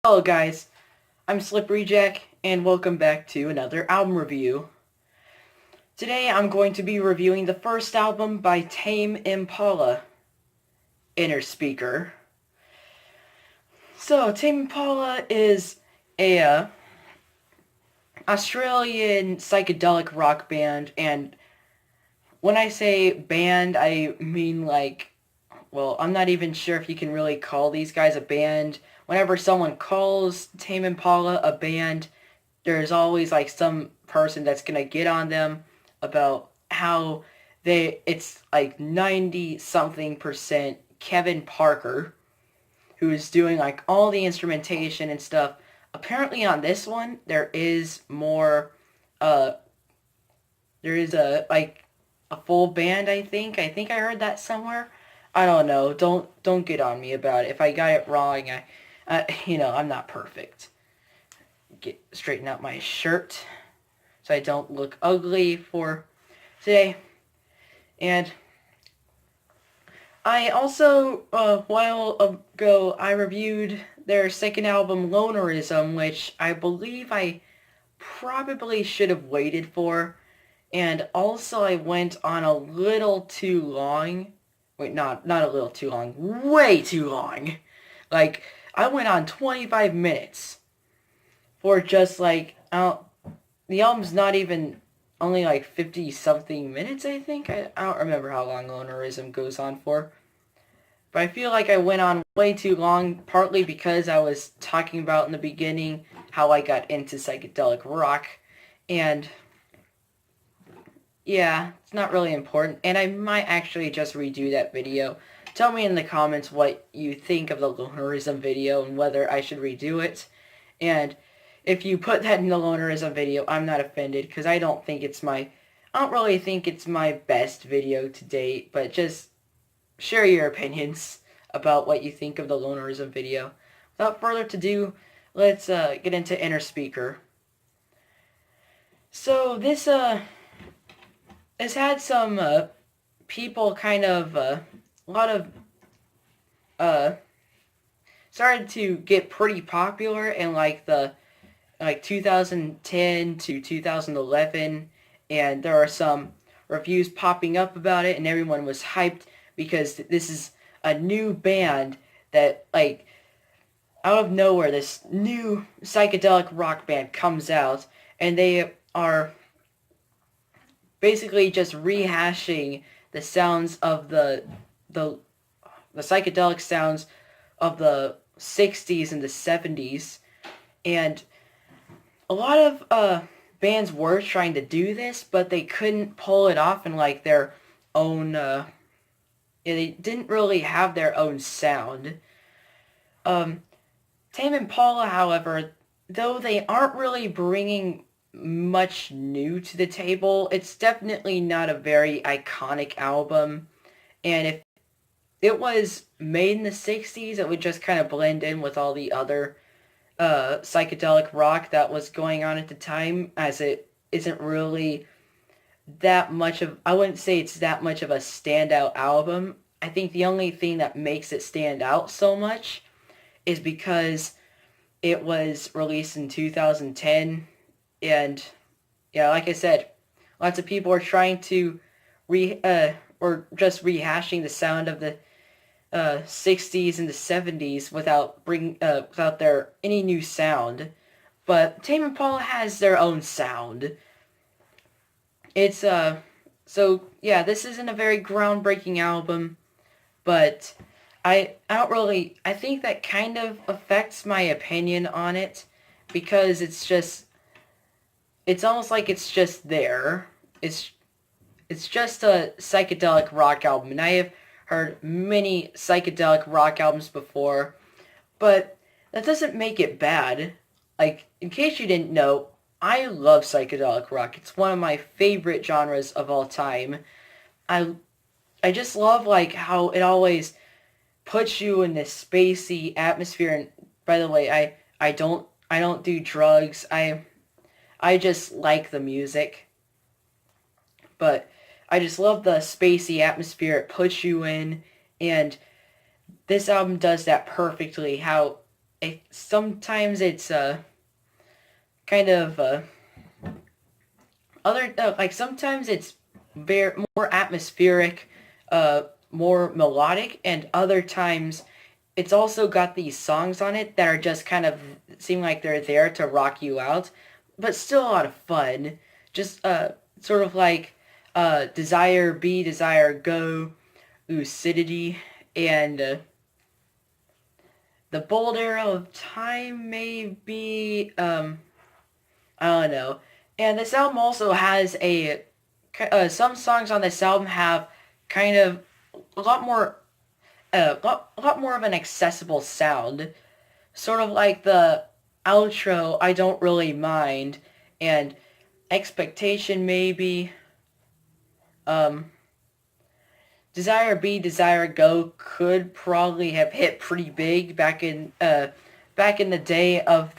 Hello guys, I'm Slippery Jack, and welcome back to another album review. Today I'm going to be reviewing the first album by Tame Impala, Innerspeaker. So, Tame Impala is a Australian psychedelic rock band, and when I say band, I mean I'm not even sure if you can really call these guys a band. Whenever someone calls Tame Impala a band, there's always some person that's gonna get on them about how it's 90 something percent Kevin Parker who is doing all the instrumentation and stuff. Apparently on this one there is more uh there is a full band. I think I heard that somewhere. I don't know. Don't get on me about it. If I got it wrong, I'm not perfect. Straighten out my shirt so I don't look ugly for today. And I also, a while ago, I reviewed their second album, Lonerism, which I believe I probably should have waited for. And also I went on a little too long. Wait, not a little too long. Way too long. I went on 25 minutes for just the album's not even only 50 something minutes, I think. I don't remember how long Lonerism goes on for. But I feel like I went on way too long, partly because I was talking about in the beginning how I got into psychedelic rock. And yeah, it's not really important. And I might actually just redo that video. Tell me in the comments what you think of the Lonerism video and whether I should redo it. And if you put that in the Lonerism video, I'm not offended because I don't really think it's my best video to date, but just share your opinions about what you think of the Lonerism video. Without further ado, let's get into Innerspeaker. So this has had some people kind of a lot of started to get pretty popular in the 2010 to 2011, and there are some reviews popping up about it, and everyone was hyped because this is a new band that out of nowhere this new psychedelic rock band comes out, and they are basically just rehashing the sounds of the psychedelic sounds of the 60s and the 70s. And a lot of bands were trying to do this, but they couldn't pull it off in their own they didn't really have their own sound. Tame Impala, however, though they aren't really bringing much new to the table, it's definitely not a very iconic album. And if it was made in the 60s, it would just kind of blend in with all the other psychedelic rock that was going on at the time, as it isn't really that much of, I wouldn't say it's that much of a standout album. I think the only thing that makes it stand out so much is because it was released in 2010, and yeah, like I said, lots of people are trying to or just rehashing the sound of the 60s and the 70s without their any new sound. But Tame Impala has their own sound. It's so yeah, this isn't a very groundbreaking album, but I think that kind of affects my opinion on it, because it's almost like it's just there. It's just a psychedelic rock album, and I have heard many psychedelic rock albums before, but that doesn't make it bad. In case you didn't know, I love psychedelic rock. It's one of my favorite genres of all time. I I just love how it always puts you in this spacey atmosphere. And by the way, I don't do drugs. I just like the music. But I just love the spacey atmosphere it puts you in, and this album does that perfectly. How sometimes it's kind of other like sometimes it's very more atmospheric, more melodic, and other times it's also got these songs on it that are just kind of seem like they're there to rock you out, but still a lot of fun. Just sort of like Desire Be Desire Go, Lucidity, and the Bold Arrow of Time maybe I don't know. And this album also has some songs on this album have kind of a lot more a lot more of an accessible sound. Sort of like the outro, I Don't Really Mind, and Expectation maybe. Um, Desire Be Desire Go could probably have hit pretty big back in the day of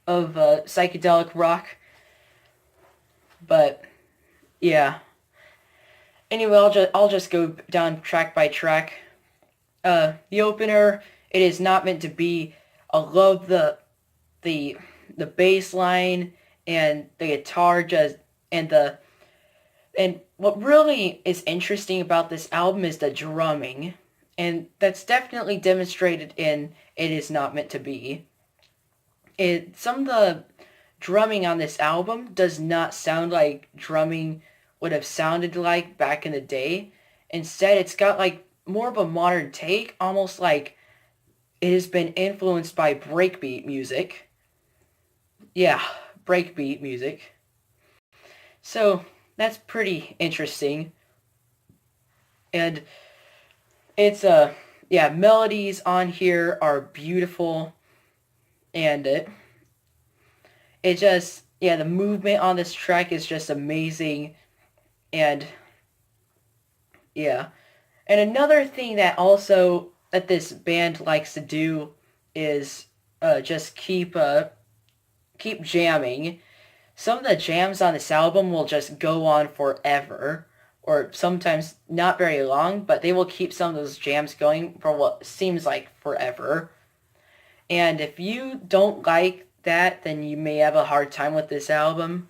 psychedelic rock, but yeah. Anyway, I'll just go down track by track. The opener, It Is Not Meant to Be. I love the the bass line and the guitar just and what really is interesting about this album is the drumming, and that's definitely demonstrated in It Is Not Meant to Be. Some of the drumming on this album does not sound like drumming would have sounded like back in the day. Instead, it's got like more of a modern take, almost like it has been influenced by breakbeat music. Yeah, breakbeat music. So that's pretty interesting. And it's yeah, melodies on here are beautiful, and it just, yeah, the movement on this track is just amazing. And yeah. And another thing that also that this band likes to do is just keep jamming. Some of the jams on this album will just go on forever, or sometimes not very long, but they will keep some of those jams going for what seems like forever. And if you don't like that, then you may have a hard time with this album.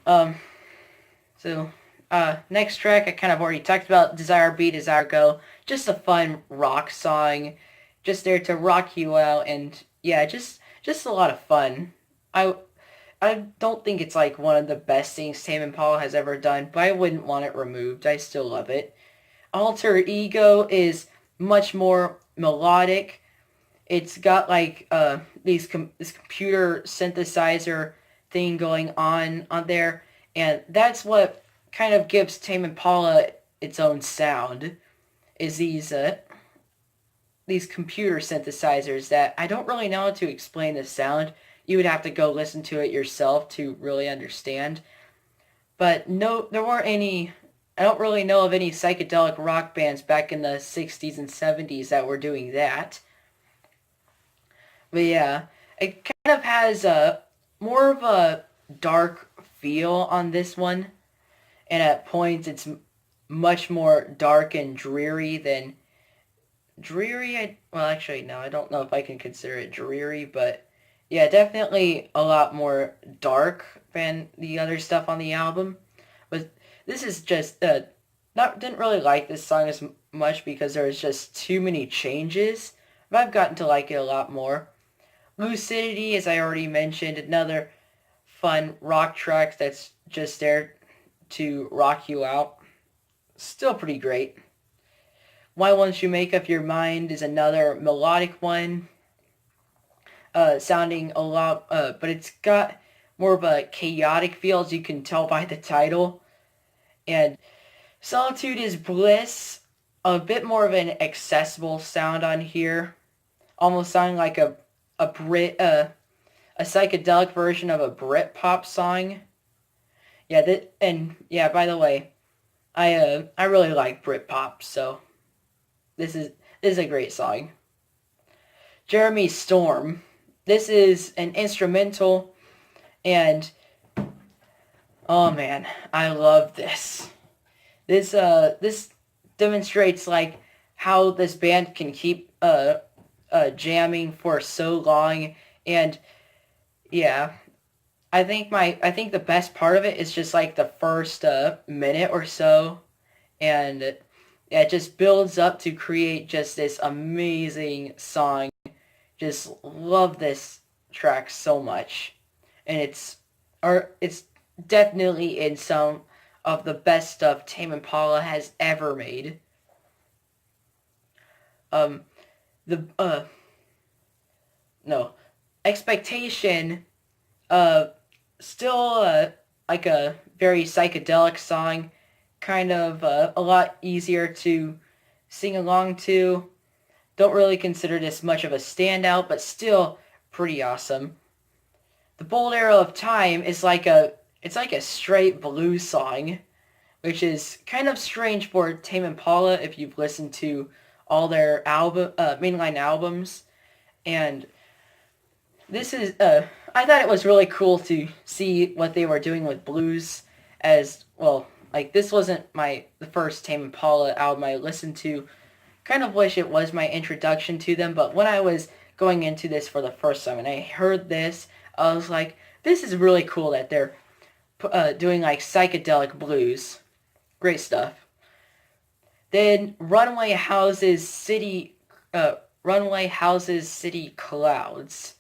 Um, so, next track I kind of already talked about, Desire Be, Desire Go. Just a fun rock song, just there to rock you out, and yeah, just a lot of fun. I I don't think it's like one of the best things Tame Impala has ever done, but I wouldn't want it removed. I still love it. Alter Ego is much more melodic. It's got like this computer synthesizer thing going on there, and that's what kind of gives Tame Impala its own sound. Is these computer synthesizers that I don't really know how to explain the sound. You would have to go listen to it yourself to really understand. But no, there weren't any. I don't really know of any psychedelic rock bands back in the 60s and 70s that were doing that. But yeah, it kind of has a more of a dark feel on this one, and at points it's much more dark and dreary than dreary. Well, actually, no, I don't know if I can consider it dreary, but yeah, definitely a lot more dark than the other stuff on the album. But this is just not didn't really like this song as much because there was just too many changes. But I've gotten to like it a lot more. Lucidity, as I already mentioned, another fun rock track that's just there to rock you out. Still pretty great. Why Once You Make Up Your Mind is another melodic one, sounding a lot, but it's got more of a chaotic feel, as you can tell by the title. And Solitude is Bliss, a bit more of an accessible sound on here, almost sounding like a a psychedelic version of a Brit pop song. Yeah, and yeah, by the way, I really like Brit pop, so this is a great song. Jeremy Storm. This is an instrumental, and oh man, I love this. This demonstrates like how this band can keep jamming for so long, and yeah, I think the best part of it is just like the first minute or so, and it just builds up to create just this amazing song. Just love this track so much, and it's definitely in some of the best stuff Tame Impala has ever made. Um, the no expectation uh still like a very psychedelic song, kind of a lot easier to sing along to. Don't really consider this much of a standout, but still pretty awesome. The Bold Arrow of Time is like a straight blues song, which is kind of strange for Tame Impala if you've listened to all their mainline albums. And this is I thought it was really cool to see what they were doing with blues as well. Like this wasn't the first Tame Impala album I listened to. Kind of wish it was my introduction to them, but when I was going into this for the first time and I heard this, I was like, this is really cool that they're doing like psychedelic blues. Great stuff. Then Runway houses city clouds.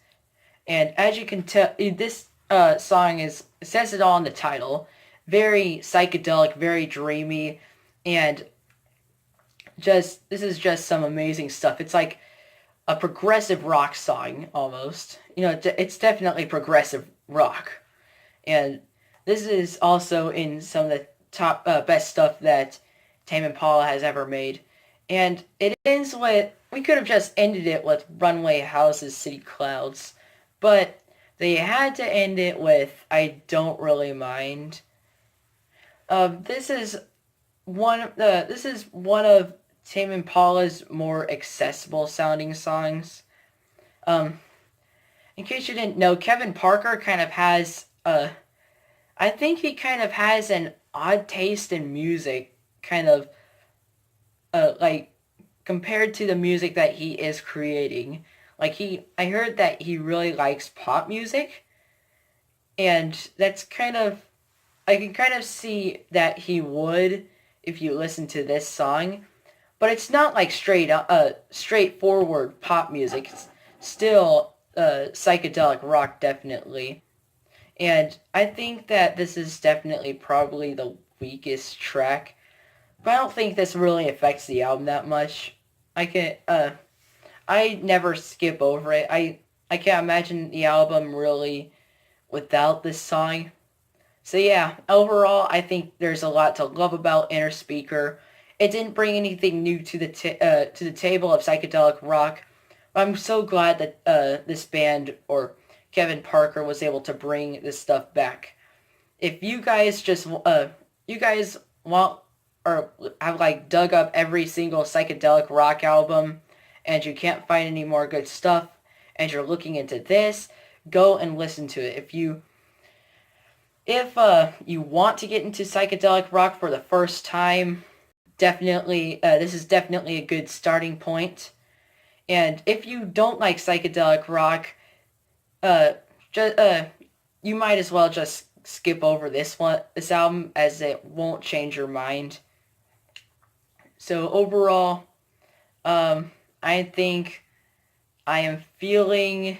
And as you can tell, this song it says it all in the title. Very psychedelic, very dreamy, and this is just some amazing stuff. It's like a progressive rock song almost. You know, it's definitely progressive rock, and this is also in some of the top best stuff that Tame Impala has ever made. And it ends with, we could have just ended it with Runway Houses City Clouds, but they had to end it with I Don't Really Mind. This is one of Tame Impala's more accessible sounding songs. Um, in case you didn't know, Kevin Parker kind of has I think he kind of has an odd taste in music, kind of like compared to the music that he is creating. Like I heard that he really likes pop music, and that's kind of, I can kind of see that he would if you listen to this song, but it's not like straightforward pop music. It's still psychedelic rock, definitely. And I think that this is definitely probably the weakest track, but I don't think this really affects the album that much. I never skip over it. I can't imagine the album really without this song. So yeah, overall, I think there's a lot to love about Innerspeaker. It didn't bring anything new to the table of psychedelic rock. I'm so glad that this band or Kevin Parker was able to bring this stuff back. If you guys want or have like dug up every single psychedelic rock album and you can't find any more good stuff and you're looking into this, go and listen to it. If you want to get into psychedelic rock for the first time, definitely this is definitely a good starting point. And if you don't like psychedelic rock, uh, just you might as well just skip over this album, as it won't change your mind. So overall, I think I am feeling.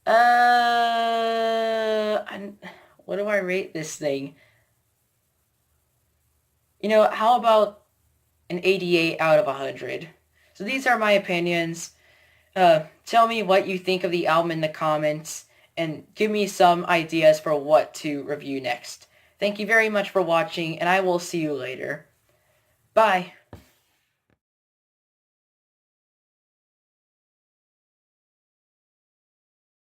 What do I rate this thing? You know, how about an 88 out of 100? So these are my opinions. Tell me what you think of the album in the comments, and give me some ideas for what to review next. Thank you very much for watching, and I will see you later. Bye.